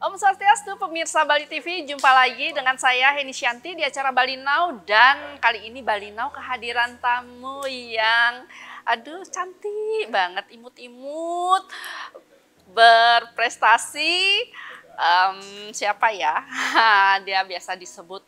Om Swastiastu, pemirsa Bali TV, jumpa lagi dengan saya Heni Shanti di acara Bali Now. Dan kali ini Bali Now kehadiran tamu yang cantik banget, imut-imut, berprestasi. Siapa ya? Dia biasa disebut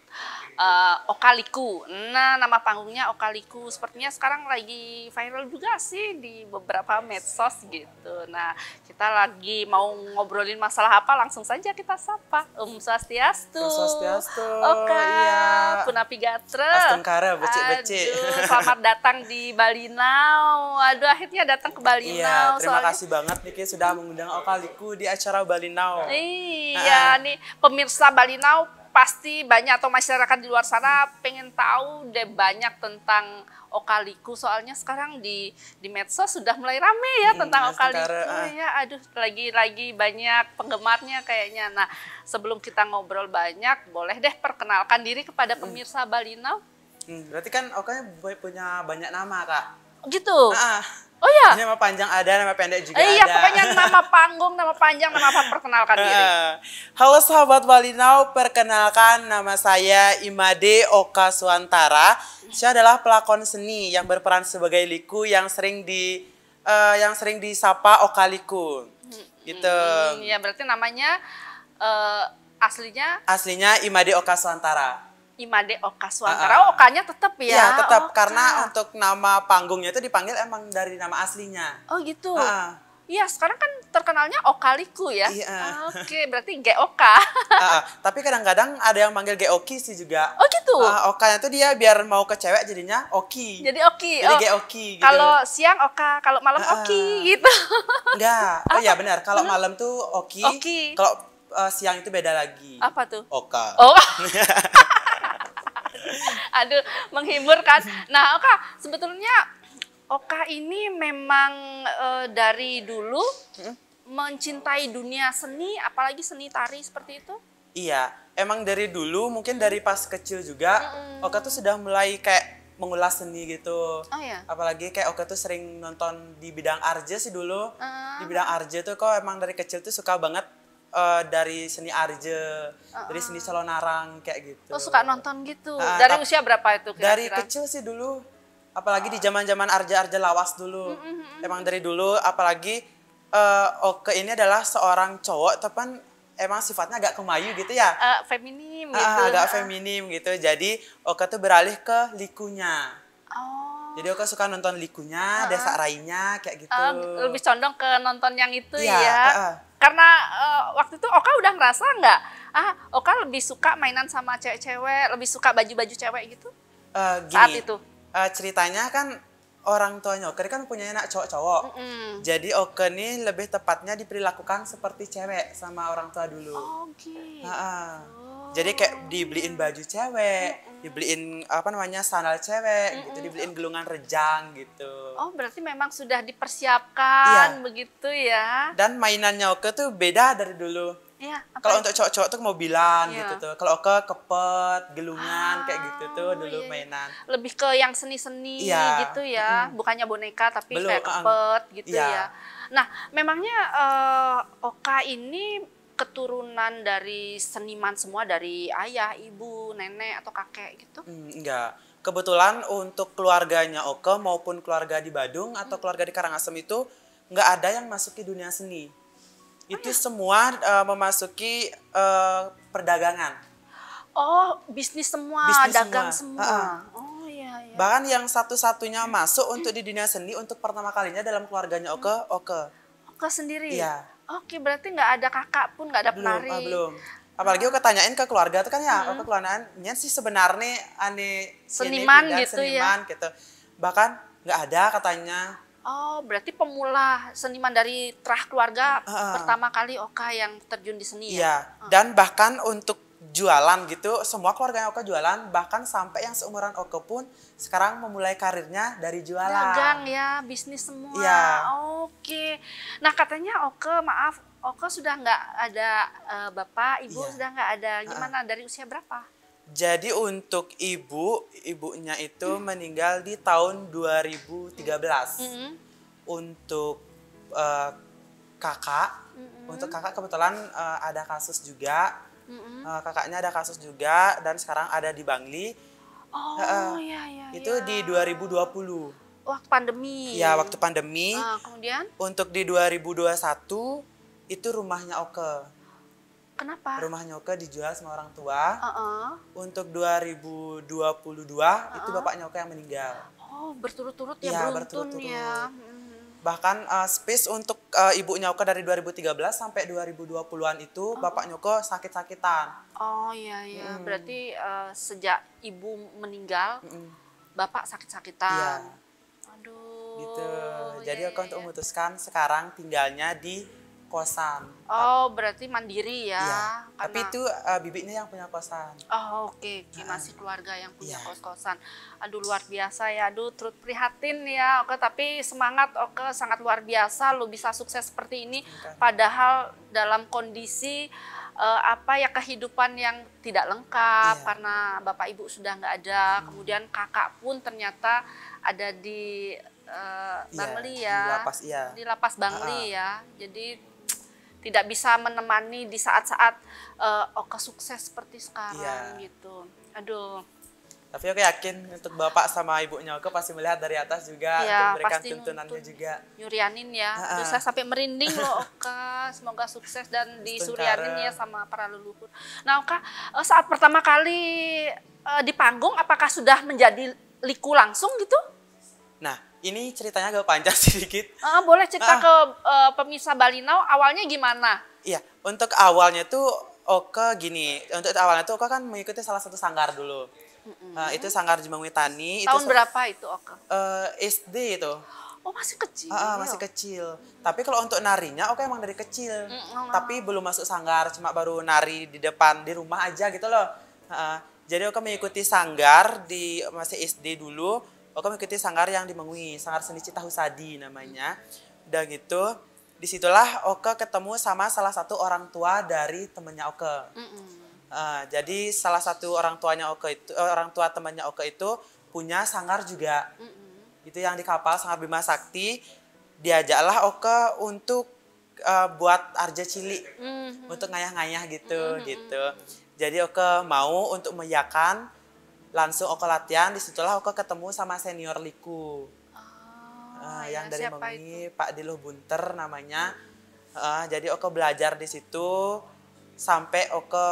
Okaliku. Nah, nama panggungnya Okaliku. Sepertinya sekarang lagi viral juga sih di beberapa medsos gitu. Nah, kita lagi mau ngobrolin masalah apa, langsung saja kita sapa. Om Swastiastu. Om Swastiastu. Oka, Iya. Punapi Gatra. Astungkara, becik-becik. Selamat datang di Bali Now. Akhirnya datang ke Bali Now. Terima kasih banget Niki sudah mengundang Okaliku di acara Bali Now. Iya, nih pemirsa Bali Now pasti banyak atau masyarakat di luar sana pengen tahu deh banyak tentang Okaliku, soalnya sekarang di medsos sudah mulai rame ya tentang Okaliku. Ya, lagi banyak penggemarnya kayaknya. Nah, sebelum kita ngobrol banyak, boleh deh perkenalkan diri kepada pemirsa Bali Now. Berarti kan Okanya punya banyak nama, Kak. Gitu. Oh ya. Nama panjang ada, nama pendek juga ada. Iya, pokoknya nama panggung, nama panjang, nama apa, perkenalkan diri. Halo sahabat Bali Now, perkenalkan nama saya Imade Oka Suantara. Saya adalah pelakon seni yang berperan sebagai Liku yang sering disapa Okaliku. Gitu. Ya, berarti namanya aslinya Imade Oka Suantara. Imade Oka Suantara. Okanya tetap ya? Iya, tetap. Karena untuk nama panggungnya itu dipanggil emang dari nama aslinya. Oh gitu? Iya, sekarang kan terkenalnya Okaliku ya? Iya. Oke, berarti Geoka. Tapi kadang-kadang ada yang manggil Geoki sih juga. Oh gitu? Okanya tuh dia biar mau ke cewek jadinya Oki. Jadi Oki? Jadi Geoki gitu. Kalau siang Oka, kalau malam Oki gitu? Enggak. Oh iya benar, kalau malam tuh Oki. Kalau siang itu beda lagi. Apa tuh? Oka. Oh. Menghibur kan. Nah, Oka, sebetulnya Oka ini memang dari dulu mencintai dunia seni, apalagi seni tari seperti itu? Iya, emang dari dulu, mungkin dari pas kecil juga, Oka tuh sudah mulai kayak mengulas seni gitu. Oh ya? Apalagi kayak Oka tuh sering nonton di bidang arje sih dulu. Di bidang arje tuh kok emang dari kecil tuh suka banget dari seni arje, dari seni salonarang kayak gitu. Oh, suka nonton gitu. Dari usia berapa itu kira-kira? Dari kecil sih dulu. Apalagi di zaman-zaman arje-arje lawas dulu. Emang dari dulu, apalagi Oke ini adalah seorang cowok, tapi emang sifatnya agak kemayu gitu ya. Feminim gitu. Agak feminim gitu. Jadi Oke tuh beralih ke likunya. Oh. Jadi Oke suka nonton likunya, Desa Rainya kayak gitu. Lebih condong ke nonton yang itu ya. Karena waktu itu Oka udah ngerasa nggak? Oka lebih suka mainan sama cewek-cewek, lebih suka baju-baju cewek gitu? Gini, saat itu? Ceritanya kan orang tuanya Oke kan punya anak cowok-cowok. Jadi Oke nih lebih tepatnya diperlakukan seperti cewek sama orang tua dulu. Oh gitu. Jadi kayak dibeliin baju cewek, dibeliin sandal cewek, gitu, dibeliin gelungan rejang gitu. Oh berarti memang sudah dipersiapkan begitu ya? Dan mainannya Oke tuh beda dari dulu. Iya. Kalau untuk cowok-cowok tuh mobilan gitu tuh. Kalau Oke kepet, gelungan kayak gitu tuh dulu mainan. Lebih ke yang seni-seni gitu ya, bukannya boneka tapi kayak kepet gitu ya. Nah memangnya Oka ini keturunan dari seniman semua, dari ayah, ibu, nenek atau kakek gitu? Enggak. Kebetulan untuk keluarganya Oke maupun keluarga di Badung atau keluarga di Karangasem itu nggak ada yang masuk ke dunia seni. Itu semua memasuki perdagangan. Oh, bisnis semua, dagang semua. Oh iya. Bahkan yang satu-satunya masuk untuk di dunia seni untuk pertama kalinya dalam keluarganya Oke. Oke sendiri? Iya. Oke, berarti nggak ada kakak pun, nggak ada penari? Belum. Apalagi Oke tanyain ke keluarga itu kan ya, Oke keluarganya sih sebenarnya seniman gitu ya? Gitu. Bahkan nggak ada katanya. Oh, berarti pemula seniman dari terah keluarga pertama kali Oka yang terjun di seni ya? Iya, dan bahkan untuk jualan gitu, semua keluarganya Oke jualan, bahkan sampai yang seumuran Oke pun sekarang memulai karirnya dari jualan. Dagang ya, bisnis semua. Iya. Oke. Nah katanya Oke sudah nggak ada bapak, ibu sudah nggak ada. Gimana, dari usia berapa? Jadi untuk ibunya itu meninggal di tahun 2013. Untuk kakak Untuk kakak kebetulan ada kasus juga. Kakaknya ada kasus juga dan sekarang ada di Bangli. Oh, iya, iya, Itu iya. di 2020. Waktu pandemi. Ya, waktu pandemi. Kemudian? Untuk di 2021 itu rumahnya Oke. Kenapa? Rumahnya Oke dijual sama orang tua. Untuk 2022 itu bapaknya Oke yang meninggal. Oh, berturut-turut ya, Iya, beruntun berturut-turut. ya. Bahkan space untuk ibunya Oke dari 2013 sampai 2020-an itu bapaknya Oke sakit-sakitan. Oh, iya, iya. Berarti sejak ibu meninggal, bapak sakit-sakitan. Iya. Aduh. Gitu. Jadi iya, Oke iya, untuk iya. memutuskan sekarang tinggalnya di kosan. Oh, berarti mandiri ya. Iya. Karena... Tapi itu bibinya yang punya kosan. Oh, oke. Masih keluarga yang punya Iya. kos-kosan. Aduh, luar biasa ya. Aduh, turut prihatin ya. Oke, tapi semangat Oke, sangat luar biasa. Lu bisa sukses seperti ini. Padahal dalam kondisi kehidupan yang tidak lengkap. Iya. Karena bapak ibu sudah nggak ada. Kemudian kakak pun ternyata ada di Bangli ya. Di lapas, iya. Di lapas Bangli ya. Jadi tidak bisa menemani di saat-saat Oke sukses seperti sekarang gitu. Aduh. Tapi Oke yakin untuk bapak sama ibunya Oke pasti melihat dari atas juga Ya, untuk memberikan pasti tuntunannya juga. Nyurianin ya. Aduh, saya sampai merinding loh Oke. Semoga sukses dan disurianin ya sama para leluhur. Nah Oke, saat pertama kali di panggung apakah sudah menjadi liku langsung gitu? Nah, ini ceritanya agak panjang sedikit. Boleh cerita ke pemirsa Balinau awalnya gimana? Iya, untuk awalnya tuh Oke gini. Untuk awalnya tuh Oke kan mengikuti salah satu sanggar dulu. Itu sanggar Jemang Witani. Tahun berapa itu Oke? SD itu. Oh, masih kecil. Masih kecil. Tapi kalau untuk narinya Oke emang dari kecil. Tapi belum masuk sanggar, cuma baru nari di depan di rumah aja gitu loh. Jadi Oke mengikuti sanggar di masih SD dulu. Oke mengikuti sanggar yang di Mengwi, sanggar seni Cita Husadi namanya. Udah gitu, disitulah Oke ketemu sama salah satu orang tua dari temennya Oke. Jadi salah satu orang tuanya Oke itu, orang tua temannya Oke itu punya sanggar juga. Itu yang di kapal sanggar Bima Sakti. Diajaklah Oke untuk buat arja cilik, untuk ngayah-ngayah gitu. Jadi Oke mau untuk mengiyakan. Langsung Oke latihan, disitulah Oke ketemu sama senior liku. Yang dari Mengwi, Pak Diluh Bunter namanya. Jadi Oke belajar di situ sampai Oke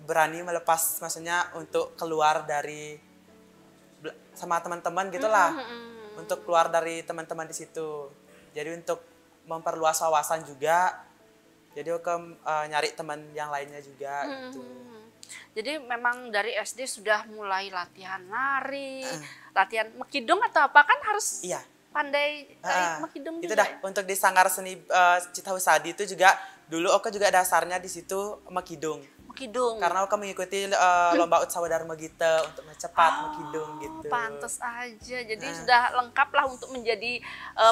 berani melepas, maksudnya untuk keluar dari sama teman-teman gitulah. Untuk keluar dari teman-teman di situ. Jadi untuk memperluas wawasan juga. Jadi Oke nyari teman yang lainnya juga gitu. Jadi memang dari SD sudah mulai latihan nari, latihan mekidung atau apa kan harus pandai mekidung itu juga. Dah untuk di sanggar seni Cita Husadi itu juga dulu Oke juga dasarnya di situ mekidung. Karena Oke mengikuti lomba Utsawada Dharma Gita untuk cepat mekidung gitu. Pantes aja. Jadi sudah lengkap lah untuk menjadi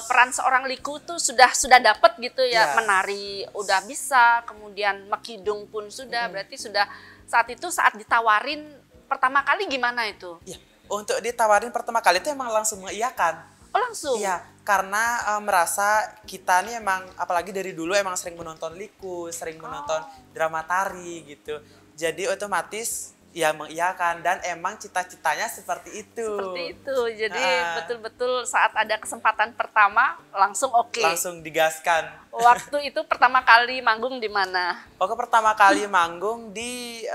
peran seorang liku tuh sudah dapat gitu ya. Menari udah bisa, kemudian mekidung pun sudah. Berarti sudah saat ditawarin pertama kali gimana itu? Iya. Untuk ditawarin pertama kali itu emang langsung mengiyakan. Oh, langsung? Iya, karena merasa kita nih emang, apalagi dari dulu emang sering menonton liku, sering menonton drama tari gitu. Jadi otomatis ya mengiyakan dan emang cita-citanya seperti itu. Seperti itu, jadi betul-betul saat ada kesempatan pertama langsung oke. Langsung digaskan. Waktu itu pertama kali manggung di mana? Oke, pertama kali manggung di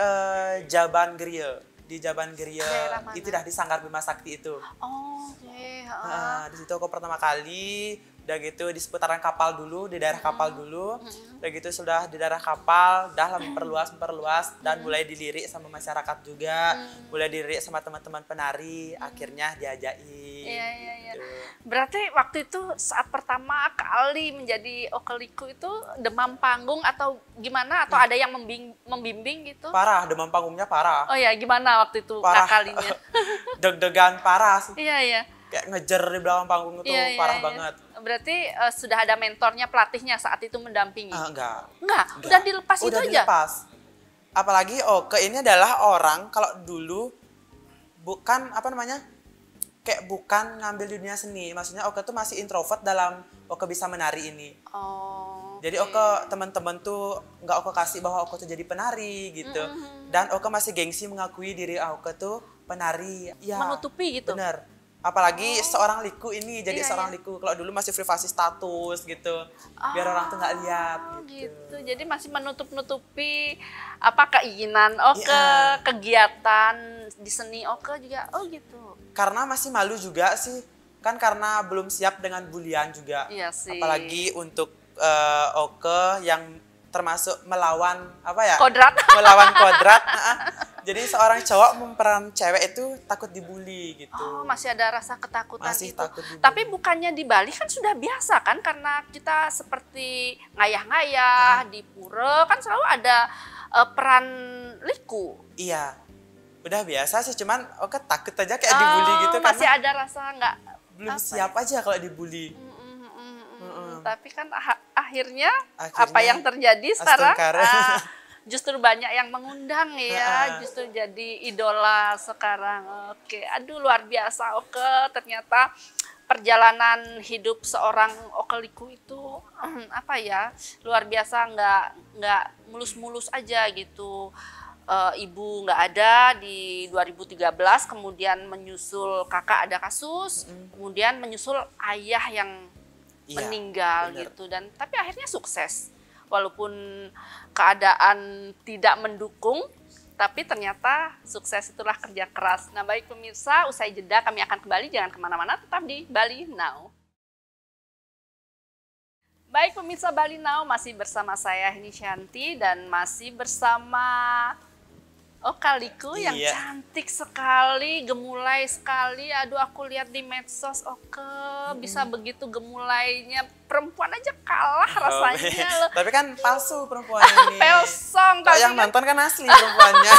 Jaban Geria. Di Jaban Geria itu dah di Sanggar Bima Sakti itu. Oh, oke. Di situ aku pertama kali, udah gitu di seputaran kapal dulu, di daerah kapal dulu. Udah gitu sudah di daerah kapal, dah memperluas dan mulai dilirik sama masyarakat juga, mulai dilirik sama teman-teman penari, akhirnya diajakin. Iya. Gitu. Berarti waktu itu saat pertama kali menjadi Oke Liku itu demam panggung atau gimana? Atau ada yang membimbing gitu? Parah, demam panggungnya parah. Oh ya, gimana waktu itu ngakalinya? Deg-degan parah sih. Iya. Kayak ngejer di belakang panggung itu parah banget. Berarti sudah ada mentornya, pelatihnya saat itu mendampingi? Enggak. Udah dilepas itu aja? Udah dilepas. Apalagi Oke ini adalah orang, kalau dulu bukan kayak bukan ngambil dunia seni. Maksudnya Oke tuh masih introvert dalam Oke bisa menari ini. Oh. Jadi Oke teman-teman tuh nggak Oke kasih bahwa Oke tuh jadi penari gitu. Dan Oke masih gengsi mengakui diri Oke tuh penari. Ya, Menutupi gitu. bener. Apalagi seorang liku ini jadi Iya, seorang iya. liku. Kalau dulu masih privasi status gitu. Biar orang tuh nggak lihat gitu. Gitu. Jadi masih menutup-nutupi apa keinginan Oke, Iya. kegiatan di seni Oke juga. Oh gitu. Karena masih malu juga sih. Kan karena belum siap dengan bulian juga. Iya sih. Apalagi untuk Oke yang termasuk melawan apa ya? Kodrat. Melawan kodrat. Jadi seorang cowok memperan cewek itu takut dibully gitu. Oh, masih ada rasa ketakutan Masih itu. takut dibully. Tapi bukannya di Bali kan sudah biasa kan karena kita seperti ngayah-ngayah di pura kan selalu ada peran liku. Iya. Udah biasa sih, cuman Oke takut aja kayak dibully gitu Masih karena ada rasa nggak belum siap aja kalau dibully. Tapi kan akhirnya apa Akhirnya, yang terjadi sekarang astagfirullah. justru banyak yang mengundang ya, justru jadi idola sekarang. Oke, aduh luar biasa Oke, ternyata perjalanan hidup seorang Oke Liku itu apa ya, luar biasa, nggak mulus-mulus aja gitu. Ibu nggak ada di 2013, kemudian menyusul kakak ada kasus, kemudian menyusul ayah yang Iya, meninggal bener. gitu, dan tapi akhirnya sukses walaupun keadaan tidak mendukung, tapi ternyata sukses itulah kerja keras. Nah baik pemirsa, usai jeda kami akan kembali, jangan kemana-mana, tetap di Bali Now. Baik pemirsa Bali Now, masih bersama saya Heni Shanti dan masih bersama Oke Liku yang Iya. cantik sekali, gemulai sekali. Aduh aku lihat di medsos Oke bisa begitu gemulainya. Perempuan aja kalah rasanya loh. Tapi kan palsu perempuan ini. Pelsong. Kalau yang kan, nonton kan asli perempuannya.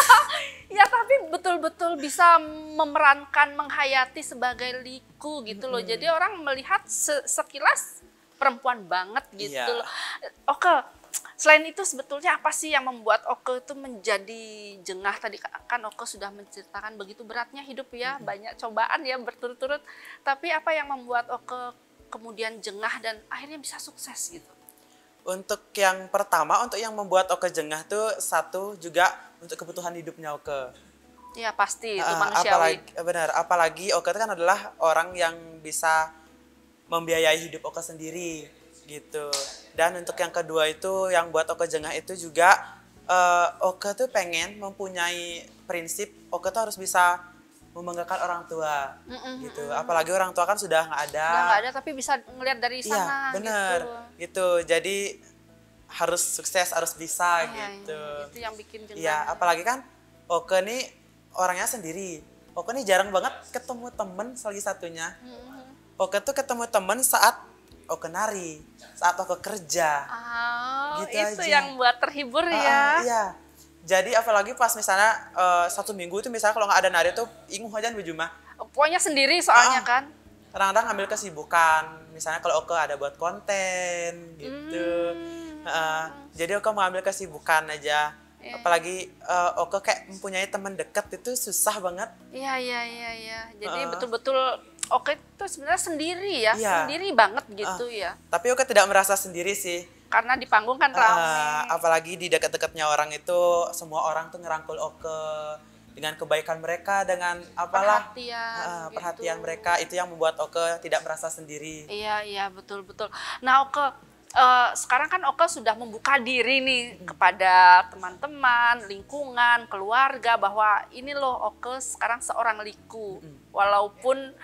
ya tapi betul-betul bisa memerankan, menghayati sebagai liku gitu loh. Jadi orang melihat sekilas perempuan banget gitu Iya. loh. Oke. Selain itu sebetulnya apa sih yang membuat Oke itu menjadi jengah? Tadi kan Oke sudah menceritakan begitu beratnya hidup ya, banyak cobaan ya berturut-turut. Tapi apa yang membuat Oke kemudian jengah dan akhirnya bisa sukses gitu? Untuk yang pertama, untuk yang membuat Oke jengah tuh satu juga untuk kebutuhan hidupnya Oke. Ya pasti itu Apalagi manusiawi. benar, apalagi Oke itu kan adalah orang yang bisa membiayai hidup Oke sendiri gitu. Dan untuk yang kedua itu yang buat Oke jengah itu juga Oke tuh pengen mempunyai prinsip Oke tuh harus bisa membanggakan orang tua gitu. Apalagi orang tua kan sudah nggak ada. Udah nggak ada tapi bisa ngelihat dari Iya, sana bener gitu. Jadi harus sukses, harus bisa Iya, gitu. itu yang bikin jengah. Iya, apalagi kan Oke nih orangnya sendiri. Oke nih jarang banget ketemu temen lagi satunya. Oke tuh ketemu temen saat Oke nari, saat Oke kerja. Oh, Gitu itu aja. yang buat terhibur ya. Iya. Jadi apalagi pas misalnya satu minggu itu misalnya kalau nggak ada nari tuh inguh aja baju mah. Pokoknya sendiri soalnya kan. Kadang-kadang ngambil kesibukan. Misalnya kalau Oke ada buat konten gitu. Jadi Oke mau ambil kesibukan aja. Apalagi Oke kayak mempunyai teman dekat itu susah banget. Iya. Jadi betul-betul Oke itu sebenarnya sendiri ya, Iya. sendiri banget gitu ya. Tapi Oke tidak merasa sendiri sih. Karena di panggung kan ramai. Apalagi di dekat-dekatnya orang itu semua orang tuh ngerangkul Oke dengan kebaikan mereka, dengan apalah Perhatian, perhatian gitu. mereka itu yang membuat Oke tidak merasa sendiri. Iya betul. Nah Oke, sekarang kan Oke sudah membuka diri nih kepada teman-teman, lingkungan, keluarga bahwa ini loh Oke sekarang seorang liku, walaupun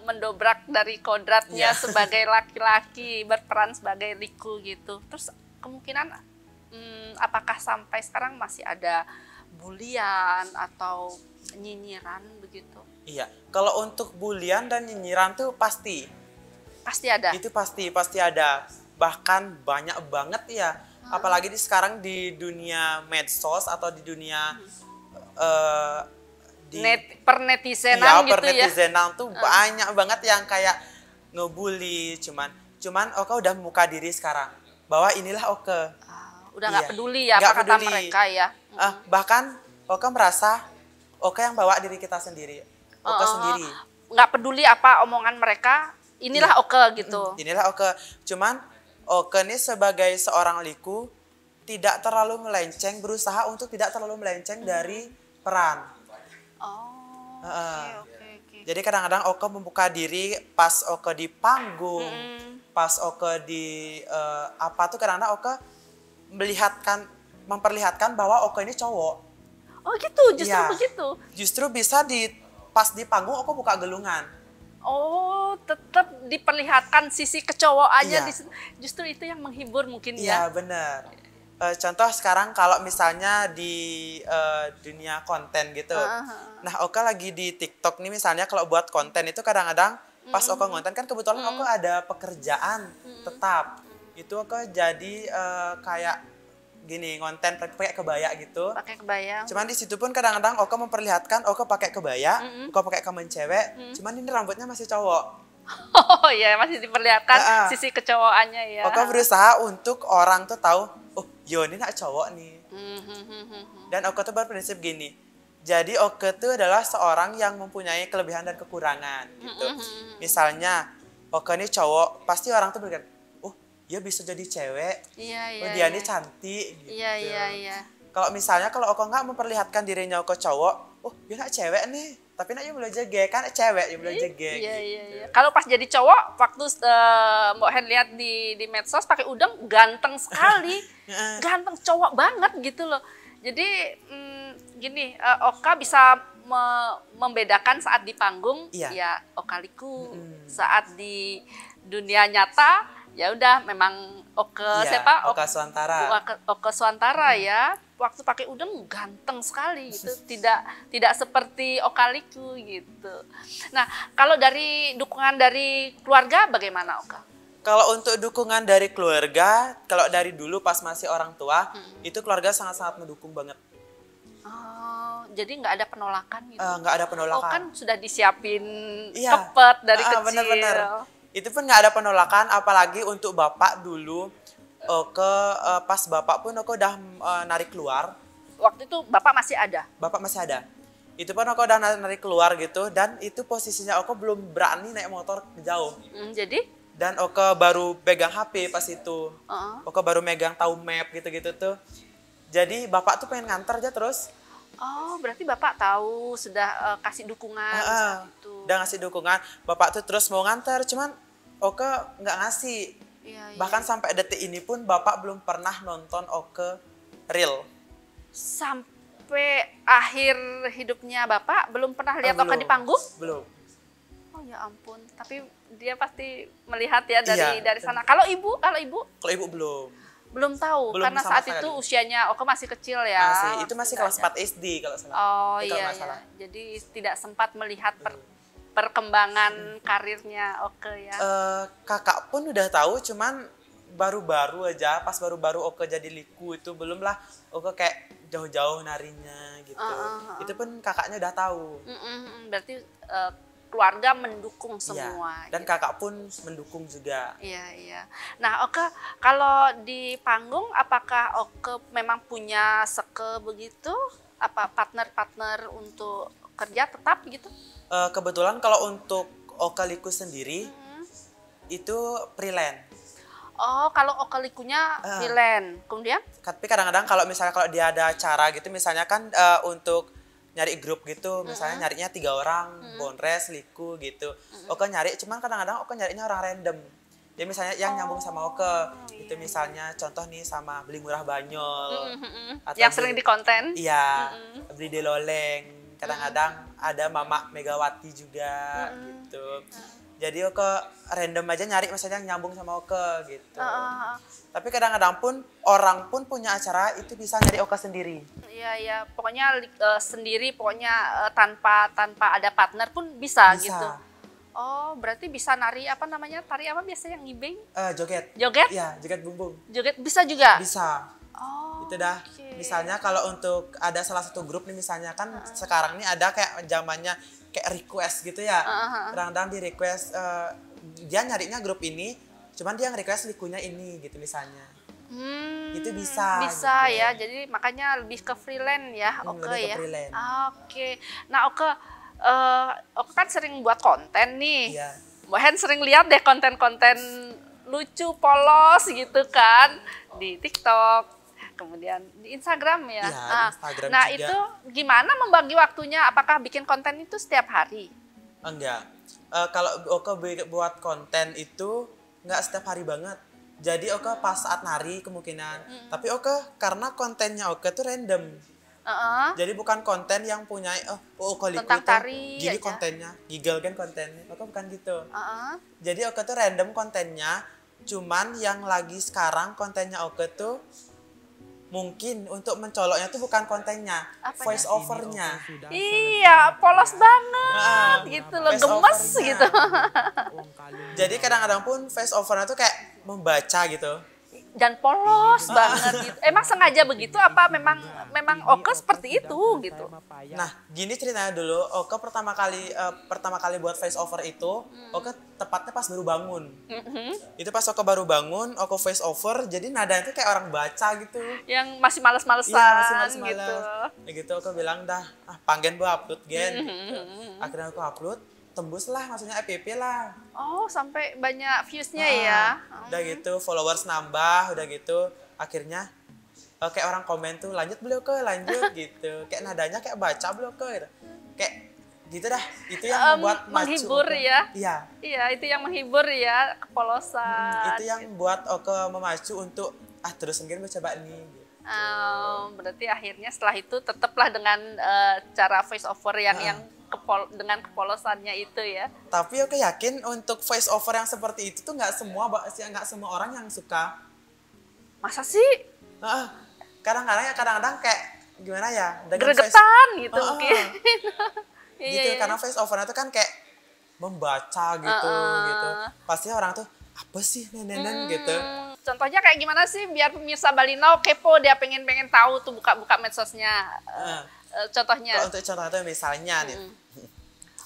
mendobrak dari kodratnya sebagai laki-laki berperan sebagai liku gitu. Terus kemungkinan apakah sampai sekarang masih ada bulian atau nyinyiran begitu? Iya, kalau untuk bulian dan nyinyiran tuh pasti ada. itu pasti ada, bahkan banyak banget ya. Apalagi sekarang di dunia medsos atau di dunia pernetizenan gitu ya. pernetizenan tuh banyak banget yang kayak ngebully. Cuman Oke udah membuka diri sekarang bahwa inilah Oke. Udah nggak peduli ya Nggak apa kata mereka ya. Bahkan Oke merasa Oke yang bawa diri kita sendiri. Oke sendiri. Nggak peduli apa omongan mereka, inilah Iya. Oke gitu. Inilah Oke. Cuman Oke nih sebagai seorang liku tidak terlalu melenceng, berusaha untuk tidak terlalu melenceng dari peran. Oh, Heeh. oke. Jadi kadang-kadang Oke membuka diri pas Oke di panggung, pas Oke di apa tuh kadang-kadang Oke memperlihatkan bahwa Oke ini cowok. Oh gitu, justru Iya. begitu. Justru bisa pas di panggung Oke buka gelungan. Oh, tetap diperlihatkan sisi kecowokannya Iya. di situ. Justru itu yang menghibur mungkin Iya, ya. bener. Contoh sekarang kalau misalnya di dunia konten gitu. Nah, Oka lagi di TikTok nih misalnya kalau buat konten itu kadang-kadang pas Oka ngonten kan kebetulan Oka ada pekerjaan tetap. Itu Oka jadi kayak gini ngonten pakai kebaya gitu. Pakai kebayang. Cuman di situ pun kadang-kadang Oka memperlihatkan Oka pakai kebaya, Oka pakai kamen cewek, cuman ini rambutnya masih cowok. Oh ya, masih diperlihatkan Heeh. sisi kecowokannya ya. Oka berusaha untuk orang tuh tahu, oh yo ini nak cowok nih. Dan Oka tuh berprinsip gini, jadi Oka tuh adalah seorang yang mempunyai kelebihan dan kekurangan gitu. Misalnya Oka nih cowok, pasti orang tuh berkata, oh dia bisa jadi cewek, Iya, oh iya. dia ini cantik gitu. Iya. Kalau misalnya kalau Oka nggak memperlihatkan dirinya Oka cowok, oh dia nak cewek nih, tapi nak boleh jege kan cewek boleh jege. Iya. Kalau pas jadi cowok, waktu Mbak Hen lihat di medsos pakai udeng ganteng sekali, ganteng cowok banget gitu loh. Jadi gini, Oka bisa membedakan saat di panggung, Iya. ya Oka liku. Saat di dunia nyata, ya udah memang Oke Iya, siapa? Oka Suantara. Oke Suantara ya. Waktu pakai udeng ganteng sekali gitu. Tidak seperti Okaliku gitu. Nah, kalau dari dukungan dari keluarga bagaimana Oka? Kalau untuk dukungan dari keluarga, kalau dari dulu pas masih orang tua, itu keluarga sangat-sangat mendukung banget. Oh, jadi nggak ada penolakan gitu? Nggak ada penolakan. Oh kan sudah disiapin Iya. kepet dari kecil. Bener-bener. Itu pun nggak ada penolakan, apalagi untuk bapak dulu. Pas bapak pun aku udah narik keluar. Waktu itu bapak masih ada? Bapak masih ada. Itu pun aku udah narik keluar gitu, dan itu posisinya aku belum berani naik motor jauh. Jadi? Dan Oke baru pegang HP pas itu. Oke baru megang tahu map gitu-gitu tuh. Jadi bapak tuh pengen nganter aja terus. Oh, berarti bapak tahu sudah kasih dukungan saat itu. Udah ngasih dukungan. Bapak tuh terus mau nganter, cuman Oke nggak ngasih. Iya. Bahkan sampai detik ini pun bapak belum pernah nonton Oke real. Sampai akhir hidupnya bapak belum pernah lihat Oka di panggung? Belum. Oh ya ampun, tapi dia pasti melihat ya Iya. dari sana. Kalau ibu? Kalau ibu Belum tahu, Belum karena sama saat itu sekali. usianya Oka masih kecil ya. itu masih Tidak kelas ada. 4 SD kalau salah. Oh Kalau iya, nggak salah. jadi tidak sempat melihat perkembangan karirnya Oke ya. Kakak pun udah tahu, cuman baru-baru aja, pas baru-baru Oke jadi liku itu belum lah Oke kayak jauh-jauh narinya gitu. Itu pun kakaknya udah tahu. Berarti keluarga mendukung semua. Iya. Dan kakak pun mendukung juga. Iya. Nah, Oke, kalau di panggung apakah Oke memang punya seke begitu? Apa partner-partner untuk kerja tetap gitu? Kebetulan kalau untuk Oke liku sendiri itu freelance. Oh, kalau Oke likunya freelance. Kemudian? Tapi kadang-kadang kalau misalnya kalau dia ada acara gitu, misalnya kan untuk nyari grup gitu, misalnya nyarinya 3 orang, Bonres, liku gitu. Oke nyari, cuman kadang-kadang Oke nyarinya orang random. Jadi misalnya yang nyambung sama Oke, itu misalnya contoh nih sama Beli Murah Banyol. Atau Yang sering di konten? Iya, Beli di Loleng. Kadang-kadang ada Mama Megawati juga gitu. Jadi Oke random aja nyari misalnya yang nyambung sama Oke gitu. Tapi kadang-kadang pun orang pun punya acara itu bisa nyari Oke sendiri. Iya. Pokoknya sendiri, pokoknya tanpa ada partner pun bisa gitu. Oh, berarti bisa nari apa namanya? Tari apa biasanya yang ngibing? Joget. Joget? Iya, joget bumbung. Joget bisa juga? Bisa. Oh, Itu dah. okay. Misalnya kalau untuk ada salah satu grup nih misalnya kan sekarang nih ada kayak zamannya kayak request gitu ya. Kadang-kadang di request dia nyarinya grup ini, cuman dia nge-request likunya ini gitu misalnya. Itu bisa. Bisa gitu. ya. Jadi makanya lebih ke freelance ya, Oke lebih ke ya. freelance. Oke. Nah, Oke kan sering buat konten nih. Iya. Mbak Hen sering lihat deh konten-konten lucu, polos gitu kan di TikTok, kemudian di Instagram ya. Iya, di Instagram nah juga. itu gimana membagi waktunya? Apakah bikin konten itu setiap hari? Enggak. Kalau Oke buat konten itu nggak setiap hari banget. Jadi Oke pas saat nari kemungkinan. Tapi Oke karena kontennya Oke tuh random. Jadi bukan konten yang punya Oke Liku Tentang tuh tari gini aja. kontennya, giggle kan kontennya. Oke bukan gitu. Jadi Oke tuh random kontennya. Cuman yang lagi sekarang kontennya Oke tuh mungkin untuk mencoloknya tuh bukan kontennya, Apanya? voice overnya. Iya, polos banget gitu loh, Face gemes overnya. gitu. Jadi kadang-kadang pun face overnya tuh kayak membaca gitu. Dan polos banget gitu. Emang sengaja begitu apa memang Oke seperti itu gitu? Nah, gini ceritanya dulu. Oke pertama kali buat face over itu, Oke tepatnya pas baru bangun. Itu pas Oke baru bangun, Oke face over, jadi nadanya tuh kayak orang baca gitu. Yang masih males-malesan Iya, masih males-males. gitu. Ya gitu Oke bilang dah, panggen bu upload gen. Gitu. Akhirnya Oke upload, tembus lah, maksudnya FYP lah. Oh, sampai banyak views-nya ya. Udah gitu, followers nambah, udah gitu. Akhirnya kayak orang komen tuh, lanjut beliau ke, lanjut gitu. Kayak nadanya kayak baca beliau ke gitu. Kayak gitu dah, itu yang membuat menghibur Oke. ya. Iya. Iya, itu yang menghibur ya, kepolosan. Itu yang buat Oke memacu untuk, terus mungkin gue coba nih. Gitu. Berarti akhirnya setelah itu tetaplah dengan cara voice over yang dengan kepolosannya itu ya. Tapi Oke yakin untuk voice over yang seperti itu tuh nggak semua orang yang suka. Masa sih? Kadang-kadang kayak gimana ya? Gregetan gitu mungkin. Gitu, karena voice overnya tuh kan kayak membaca gitu gitu. Pasti orang tuh apa sih nenen gitu. Contohnya kayak gimana sih biar pemirsa Bali Now kepo, dia pengen tahu tuh buka medsosnya. Contohnya. Kalau untuk contoh itu misalnya nih.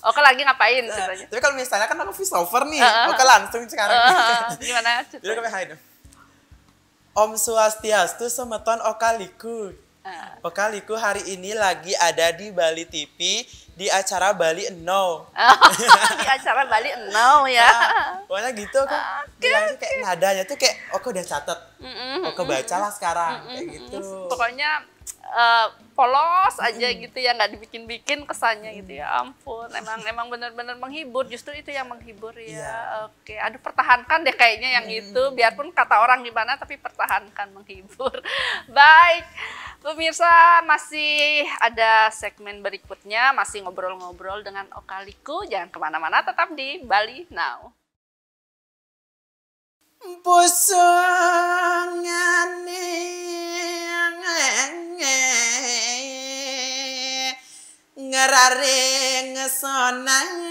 Oke lagi ngapain ceritanya? Tapi kalau misalnya kan aku voice over nih, Oke langsung sekarang. Gimana? Jadi Oke hai dong. Om Swastiastu semeton Oke Liku. Oke Liku hari ini lagi ada di Bali TV di acara Bali Eno. Di acara Bali Eno ya. Pokoknya gitu Oke. Bilangnya kayak nadanya tuh kayak Oke udah catet. Oke bacalah sekarang kayak gitu. Pokoknya polos aja gitu ya, nggak dibikin-bikin kesannya gitu ya. Ampun, emang benar-benar menghibur, justru itu yang menghibur ya. Iya. Oke, aduh pertahankan deh kayaknya yang itu, biarpun kata orang gimana tapi pertahankan menghibur. Baik, pemirsa masih ada segmen berikutnya, masih ngobrol-ngobrol dengan Oke Liku. Jangan kemana-mana, tetap di Bali Now. Ngeraring sonang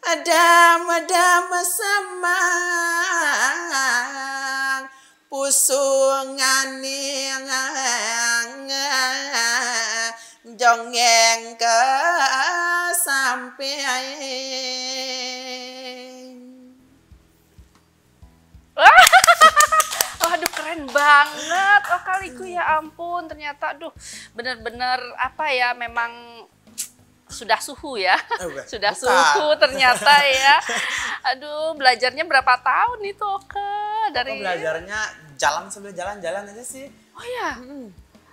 Adam samang pusungane jongeng ke Waduh keren banget Oke Liku, ya ampun, ternyata aduh bener-bener apa ya, memang sudah suhu ya. Sudah bukan. suhu ternyata ya. Aduh, belajarnya berapa tahun itu Oke? Dari belajarnya jalan sambil jalan-jalan aja sih. Oh ya.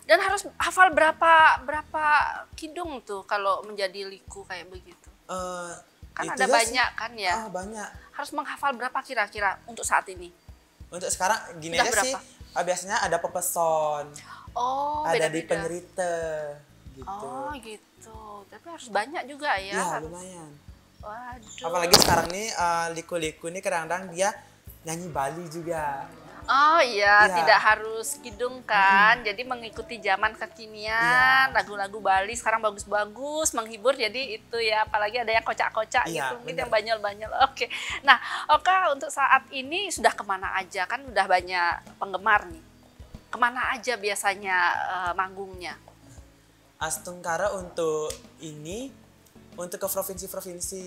Dan harus hafal berapa kidung tuh kalau menjadi liku kayak begitu? Kan ada banyak kan ya? Banyak. Harus menghafal berapa kira-kira untuk saat ini? Untuk sekarang gini Udah aja berapa? sih, biasanya ada pepeson, Oh, ada di beda-beda. penyerita gitu. Oh gitu. Tapi harus banyak juga ya? Iya, Harus. lumayan. Waduh. Apalagi sekarang nih liku-liku nih kadang-kadang dia nyanyi Bali juga. Oh iya, Iya. tidak harus kidung kan, jadi mengikuti zaman kekinian, lagu-lagu Bali sekarang bagus-bagus, menghibur, jadi itu ya, apalagi ada yang kocak-kocak Iya, gitu, mungkin bener. yang banyol-banyol. Oke, nah Oke untuk saat ini sudah kemana aja, kan udah banyak penggemar nih, kemana aja biasanya manggungnya? Astungkara untuk ini, untuk ke provinsi-provinsi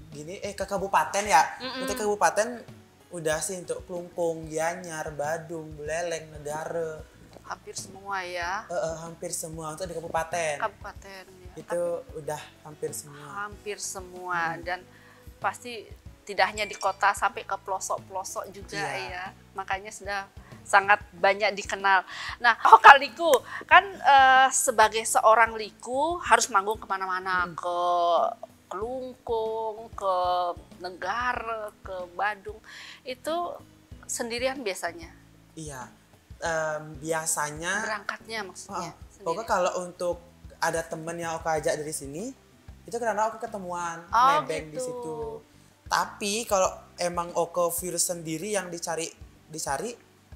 gini, ke kabupaten ya, untuk kabupaten udah sih untuk Klungkung, Gianyar, Badung, Buleleng, Negara. Hampir semua ya. Hampir semua untuk di kabupaten. Kabupaten ya. Itu udah hampir semua. Hampir semua dan pasti tidak hanya di kota, sampai ke pelosok-pelosok juga ya. Makanya sudah sangat banyak dikenal. Nah, Liku kan sebagai seorang liku harus manggung kemana-mana, ke Kelungkung, ke Negara, ke Badung. Itu sendirian biasanya? Iya, biasanya. Berangkatnya maksudnya? Pokoknya kalau untuk ada temen yang aku ajak dari sini, itu karena aku ketemuan, nebeng gitu. di situ. Tapi kalau emang Oke virus sendiri yang dicari,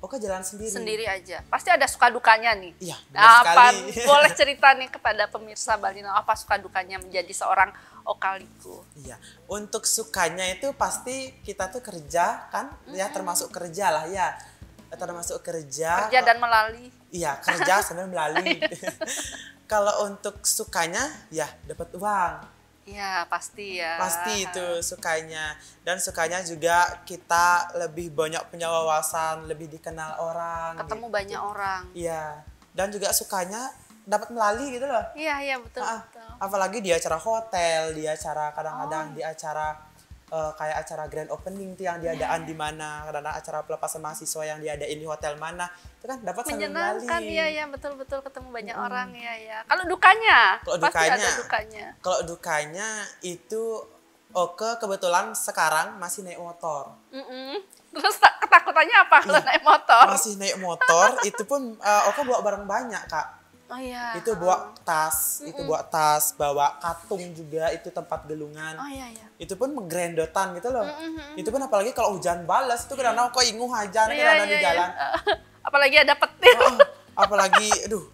Oke jalan sendiri. Sendiri aja. Pasti ada suka dukanya nih. Iya, benar sekali. Boleh cerita nih kepada pemirsa Balinau, apa suka dukanya menjadi seorang Okaliku? Iya, untuk sukanya itu pasti kita tuh kerja kan, ya termasuk kerja lah ya. Termasuk kerja. Kerja dan melalui. Iya, kerja sambil melalui. Kalau untuk sukanya ya dapat uang. Iya, pasti ya. Pasti itu sukanya. Dan sukanya juga kita lebih banyak punya wawasan, lebih dikenal orang. Ketemu gitu. banyak orang. Iya. Dan juga sukanya dapat melalui gitu loh. Iya, betul, betul. Apalagi di acara hotel, di acara kadang-kadang di acara kayak acara grand opening tuh yang diadaan di mana, kadang-kadang acara pelepasan mahasiswa yang diadain di hotel mana. Itu kan dapat sambil melalui. Menyenangkan, iya, betul-betul ketemu banyak orang, ya. Kalau dukanya? Pasti ada dukanya. Kalau dukanya itu Oke kebetulan sekarang masih naik motor. Terus ketakutannya apa kalau naik motor? Masih naik motor, itu pun Oke bawa barang banyak, Kak. Oh iya. Itu bawa tas, bawa katung juga, itu tempat gelungan. Oh iya. Itu pun megrendotan gitu loh. Itu pun apalagi kalau hujan balas, itu kadang-kadang kok inguh aja kadang-kadang di jalan. Apalagi ada petir. Apalagi, aduh,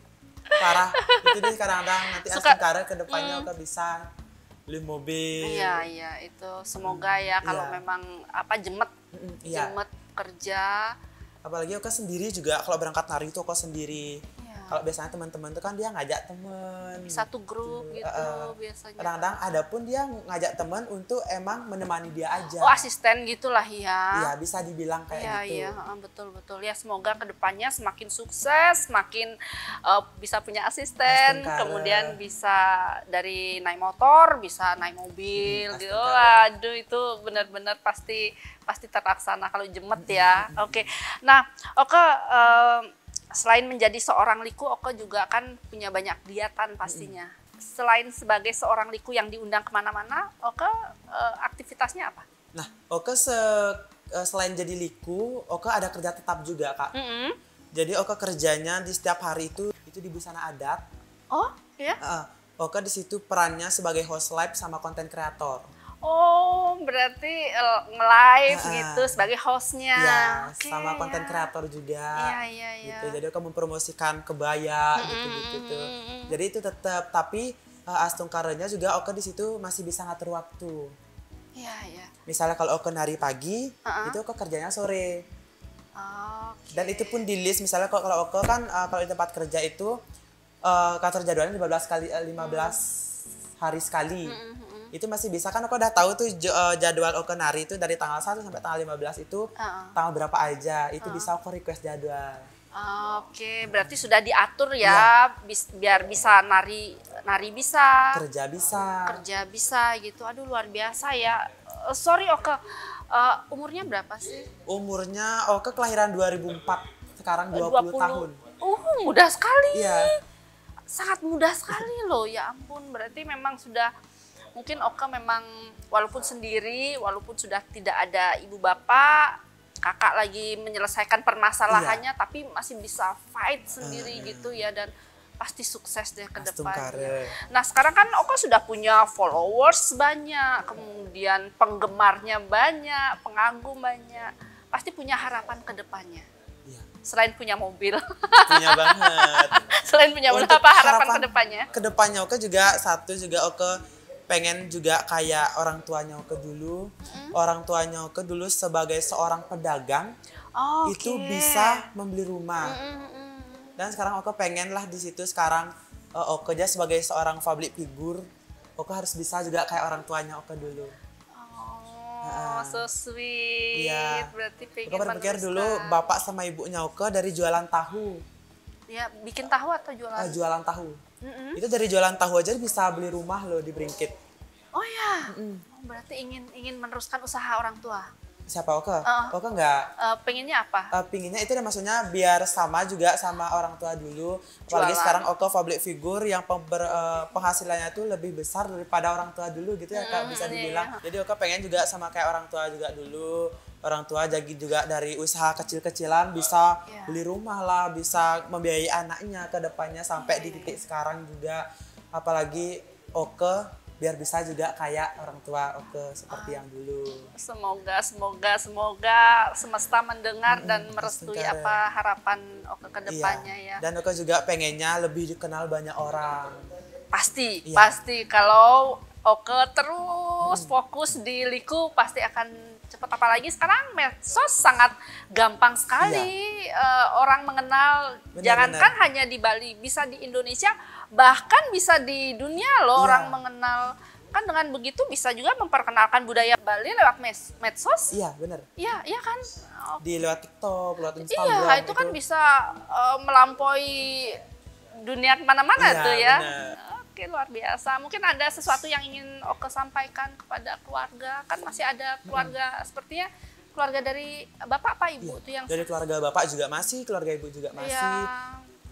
parah. Itu deh kadang-kadang nanti Astungkara ke depannya Oke bisa beli mobil. Iya, itu semoga ya kalau memang jemmet kerja. Apalagi Oke sendiri juga, kalau berangkat nari itu Oke sendiri. Kalau biasanya teman-teman tuh kan dia ngajak temen. Satu grup gitu biasanya. Kadang-kadang ada pun dia ngajak teman untuk emang menemani dia aja. Oh, asisten gitulah ya. Iya, bisa dibilang kayak gitu. Iya, betul-betul. Ya semoga kedepannya semakin sukses, semakin bisa punya asisten, kemudian bisa dari naik motor, bisa naik mobil gitu. Aduh, itu benar-benar pasti terlaksana kalau jemet ya. Oke. Nah, selain menjadi seorang liku, Oke juga kan punya banyak kegiatan pastinya. Selain sebagai seorang liku yang diundang kemana-mana, Oke aktivitasnya apa? Nah, Oke selain jadi liku, Oke ada kerja tetap juga, Kak. Jadi Oke kerjanya di setiap hari itu di busana adat. Oh, iya? Oke di situ perannya sebagai host live sama konten kreator. Oh, berarti nge-live gitu sebagai hostnya. Iya, sama konten kreator juga. Iya. Gitu. Jadi Oke mempromosikan kebaya gitu. Jadi itu tetap, tapi Astungkaranya juga Oke di situ masih bisa ngatur waktu. Iya. Misalnya kalau Oke nari pagi, itu Oke kerjanya sore. Dan itu pun di list, misalnya kalau Oke kan kalau di tempat kerja itu kantor jadwalnya 15 hari sekali. Itu masih bisa kan Oke udah tahu tuh jadwal Oke nari itu dari tanggal 1 sampai tanggal 15 itu tanggal berapa aja. Itu bisa Oke request jadwal. Oke, berarti sudah diatur ya, biar bisa nari bisa. Kerja bisa gitu. Aduh, luar biasa ya. Sorry Oke, umurnya berapa sih? Umurnya Oke kelahiran 2004, sekarang 20 tahun. Mudah sekali. Iya. Sangat mudah sekali loh, ya ampun. Berarti memang sudah, mungkin Oke memang walaupun sendiri, walaupun sudah tidak ada ibu bapak, kakak lagi menyelesaikan permasalahannya, tapi masih bisa fight sendiri gitu ya, dan pasti sukses deh ke depannya. Nah sekarang kan Oke sudah punya followers banyak, kemudian penggemarnya banyak, pengagum banyak, pasti punya harapan ke depannya. Selain punya mobil. Punya banget. Selain punya mobil, apa harapan ke depannya? Ke depannya Oke juga Oke pengen juga kayak orang tuanya Oke dulu. Orang tuanya Oke dulu sebagai seorang pedagang itu bisa membeli rumah. Dan sekarang Oke pengen lah di situ sekarang Oke aja sebagai seorang public figure, Oke harus bisa juga kayak orang tuanya Oke dulu. So sweet. Iya. Berarti pengen Oke berpikir dulu bapak sama ibunya Oke dari jualan tahu. Ya, bikin tahu atau jualan? Jualan tahu. Itu dari jualan tahu aja bisa beli rumah loh di Bringkit. Oh ya, berarti ingin meneruskan usaha orang tua. Siapa Oke? Oke nggak? Pengennya apa? Pinginnya itu maksudnya biar sama juga sama orang tua dulu. Apalagi Jualan. sekarang Oke public figure yang penghasilannya tuh lebih besar daripada orang tua dulu gitu ya Kak, bisa dibilang. Jadi Oke pengen juga sama kayak orang tua juga dulu. Orang tua jadi juga dari usaha kecil-kecilan bisa beli rumah lah, bisa membiayai anaknya ke depannya sampai di titik sekarang juga. Apalagi Oke biar bisa juga kayak orang tua Oke seperti yang dulu. Semoga semesta mendengar dan merestui apa harapan Oke ke depannya ya. Dan Oke juga pengennya lebih dikenal banyak orang. Pasti kalau Oke terus fokus di Liku pasti akan cepat, apalagi sekarang medsos sangat gampang sekali orang mengenal. Jangankan hanya di Bali, bisa di Indonesia, bahkan bisa di dunia loh orang mengenal. Kan dengan begitu bisa juga memperkenalkan budaya Bali lewat medsos. Iya, benar. Iya kan? Di lewat TikTok, lewat Instagram. Iya, itu kan bisa melampaui dunia kemana-mana tuh ya. Bener. Oke, luar biasa. Mungkin ada sesuatu yang ingin Oke sampaikan kepada keluarga. Kan masih ada keluarga, sepertinya keluarga dari Bapak apa Ibu tuh yang... Dari keluarga Bapak juga masih, keluarga Ibu juga masih.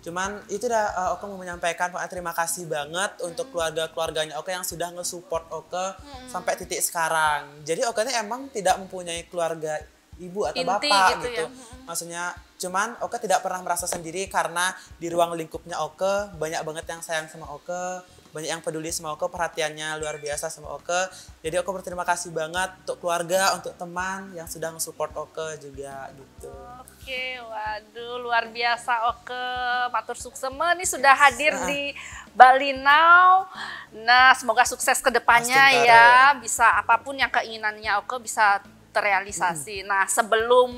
Cuman itu dah Oke mau menyampaikan terima kasih banget untuk keluarga-keluarganya Oke yang sudah nge-support Oke sampai titik sekarang. Jadi Oke ini emang tidak mempunyai keluarga ibu atau bapak gitu. Maksudnya cuman Oke tidak pernah merasa sendiri karena di ruang lingkupnya Oke banyak banget yang sayang sama Oke, banyak yang peduli sama Oke, perhatiannya luar biasa sama Oke. Jadi Oke berterima kasih banget untuk keluarga, untuk teman yang sudah nge-support Oke juga gitu. Oke, waduh luar biasa Oke, matur suksema nih sudah hadir di Bali Now. Nah, semoga sukses ke depannya ya, bisa apapun yang keinginannya Oke bisa terrealisasi. Nah, sebelum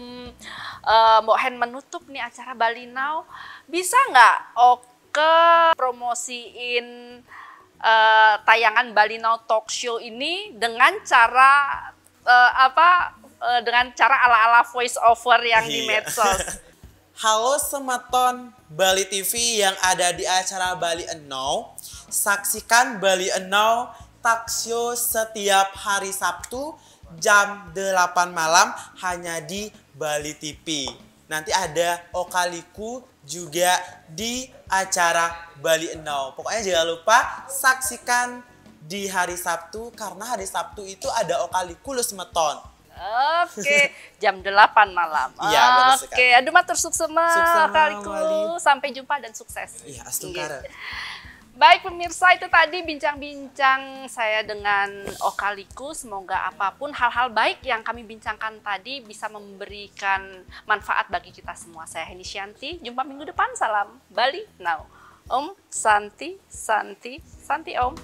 Mbok Hen menutup nih acara Bali Now, bisa nggak Oke promosiin tayangan Bali Now Talk Show ini dengan cara dengan cara ala-ala voice over yang di medsos? Halo Semeton Bali TV yang ada di acara Bali Now. Saksikan Bali Now Talk Show setiap hari Sabtu jam 8 malam hanya di Bali TV. Nanti ada Okaliku juga di acara Bali Now. Pokoknya jangan lupa saksikan di hari Sabtu karena hari Sabtu itu ada Okaliku lu Semeton. Oke, jam 8 malam. Iya, oke, aduh matur suksema Okaliku. Sampai jumpa dan sukses. Iya, astungkara. Baik pemirsa, itu tadi bincang-bincang saya dengan Okaliku. Semoga apapun hal-hal baik yang kami bincangkan tadi bisa memberikan manfaat bagi kita semua. Saya Heni Shanti, jumpa minggu depan. Salam Bali Now. Om Santi, Santi, Santi Om.